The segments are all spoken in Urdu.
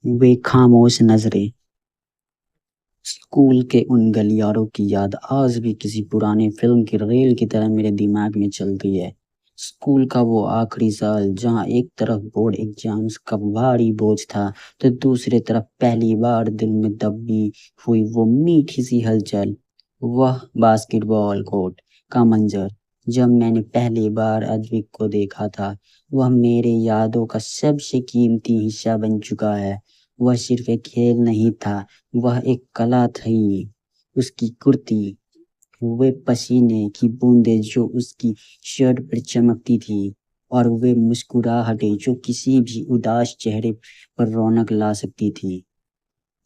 وہ خاموش نظریں، اسکول کے ان گلیاروں کی یاد آج بھی کسی پرانی فلم کی ریل کی طرح میرے دماغ میں چلتی ہے۔ اسکول کا وہ آخری سال جہاں ایک طرف بورڈ ایگزامز کا بھاری بوجھ تھا تو دوسری طرف پہلی بار دل میں دبی ہوئی وہ میٹھی سی ہلچل، وہ باسکٹ بال کورٹ کا منظر جب میں نے پہلی بار ادوک کو دیکھا تھا، وہ میرے یادوں کا سب سے قیمتی حصہ بن چکا ہے۔ وہ صرف ایک کھیل نہیں تھا، وہ ایک کلا تھی۔ اس کی کرتی، وہ پسینے کی بوندیں جو اس کی شرٹ پر چمکتی تھی، اور وہ مسکراہٹیں جو کسی بھی اداس چہرے پر رونق لا سکتی تھی،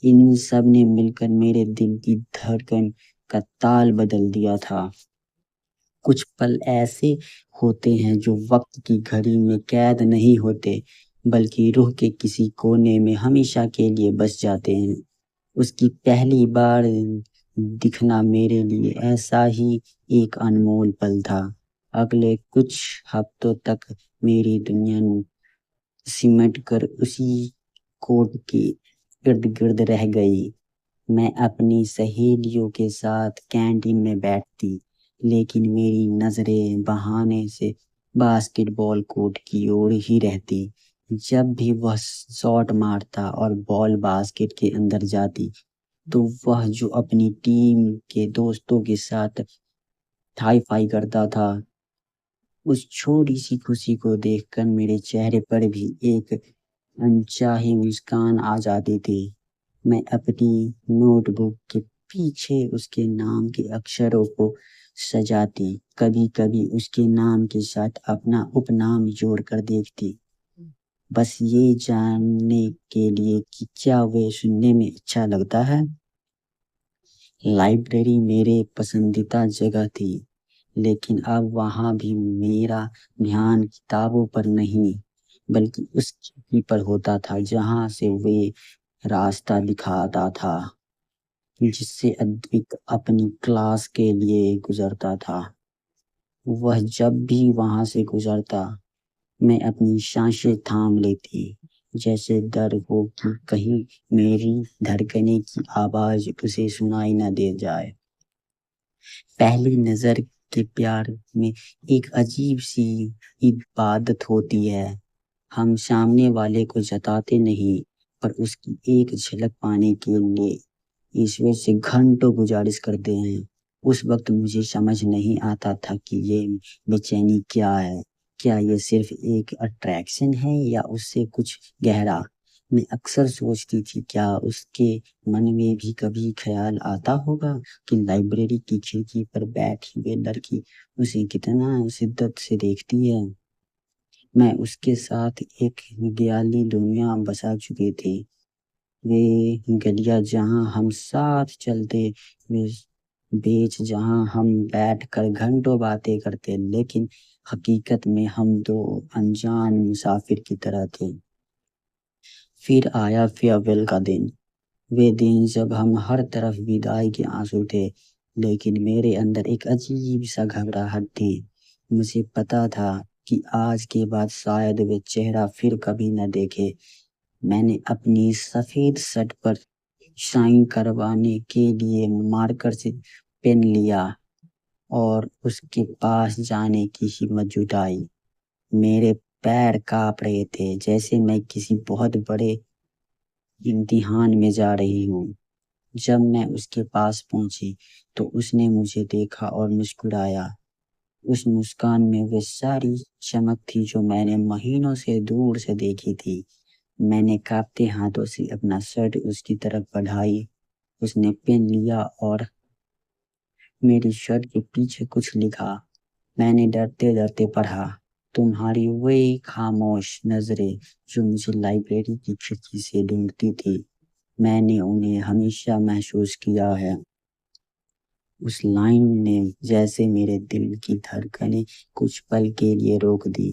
ان سب نے مل کر میرے دل کی دھڑکن کا تال بدل دیا تھا۔ کچھ پل ایسے ہوتے ہیں جو وقت کی گھڑی میں قید نہیں ہوتے، بلکہ روح کے کسی کونے میں ہمیشہ کے لیے بس جاتے ہیں۔ اس کی پہلی بار دکھنا میرے لیے ایسا ہی ایک انمول پل تھا۔ اگلے کچھ ہفتوں تک میری دنیا سمٹ کر اسی کوٹ کے ارد گرد رہ گئی۔ میں اپنی سہیلیوں کے ساتھ کینٹین میں بیٹھتی، لیکن میری نظریں بہانے سے باسکٹ بال کورٹ کی اور ہی رہتی۔ جب بھی وہ شاٹ مارتا اور بال باسکٹ کے اندر جاتی تو وہ جو اپنی ٹیم کے دوستوں کے ساتھ ہائی فائی کرتا تھا، اس چھوٹی سی خوشی کو دیکھ کر میرے چہرے پر بھی ایک انچاہی مسکان آ جاتی تھی۔ میں اپنی نوٹ بک کے پیچھے اس کے نام کے اکشروں کو سجاتی، کبھی کبھی اس کے نام کے ساتھ اپنا اپ نام جوڑ کر دیکھتی، بس یہ جاننے کے لیے کہ کیا وہ سننے میں اچھا لگتا ہے۔ لائبریری میرے پسندیدہ جگہ تھی، لیکن اب وہاں بھی میرا دھیان کتابوں پر نہیں بلکہ اس کھڑکی پر ہوتا تھا جہاں سے وہ راستہ دکھاتا تھا جس سے ادوک اپنی کلاس کے لیے گزرتا تھا۔ وہ جب بھی وہاں سے گزرتا، میں اپنی سانسیں تھام لیتی، جیسے ڈر ہو کہ کہیں میری دھڑکنے کی آواز اسے سنائی نہ دے جائے۔ پہلی نظر کے پیار میں ایک عجیب سی عبادت ہوتی ہے۔ ہم سامنے والے کو جتاتے نہیں، پر اس کی ایک جھلک پانے کے لیے ایشور سے گھنٹوں گزارش کرتے ہیں۔ اس وقت مجھے سمجھ نہیں آتا تھا کہ یہ بے چینی کیا ہے، کیا یہ صرف ایک اٹریکشن ہے یا اس سے کچھ گہرا۔ میں اکثر سوچتی تھی کیا اس کے من میں بھی کبھی خیال آتا ہوگا کہ لائبریری کی کھڑکی پر بیٹھی ہوئی لڑکی اسے کتنا شدت سے دیکھتی ہے۔ میں اس کے ساتھ ایک خیالی دنیا بسا چکی تھی، وہ گلیاں جہاں ہم ساتھ چلتے، وہ بیچ جہاں ہم بیٹھ کر گھنٹوں باتیں کرتے، لیکن حقیقت میں ہم دو انجان مسافر کی طرح تھے۔ پھر آیا فیئرویل کا دن، وہ دن جب ہم ہر طرف وداعی کے آنسو تھے، لیکن میرے اندر ایک عجیب سا گھبراہٹ تھی۔ مجھے پتا تھا کہ آج کے بعد شاید وہ چہرہ پھر کبھی نہ دیکھے۔ میں نے اپنی سفید شرٹ پر سائن کروانے کے لیے مارکر سے پین لیا اور اس کے پاس جانے کی ہمت جٹائی۔ میرے پیر کانپ رہے تھے جیسے میں کسی بہت بڑے امتحان میں جا رہی ہوں۔ جب میں اس کے پاس پہنچی تو اس نے مجھے دیکھا اور مسکرایا۔ اس مسکان میں وہ ساری چمک تھی جو میں نے مہینوں سے دور سے دیکھی تھی۔ میں نے کانپتے ہاتھوں سے اپنا شرٹ اس کی طرف بڑھائی۔ اس نے پین لیا اور میری شرٹ کے پیچھے کچھ لکھا۔ میں نے ڈرتے ڈرتے پڑھا، تمہاری وہی خاموش نظریں جو مجھے لائبریری کی کھڑکی سے ڈھونڈتی تھی، میں نے انہیں ہمیشہ محسوس کیا ہے۔ اس لائن نے جیسے میرے دل کی دھڑکنیں کچھ پل کے لیے روک دی۔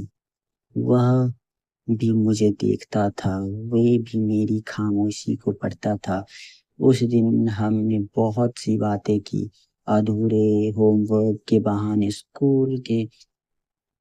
وہ بھی مجھے دیکھتا تھا، وہ بھی میری خاموشی کو پڑھتا تھا۔ اس دن ہم نے بہت سی باتیں کی، ادھورے ہوم ورک کے بہانے اسکول کے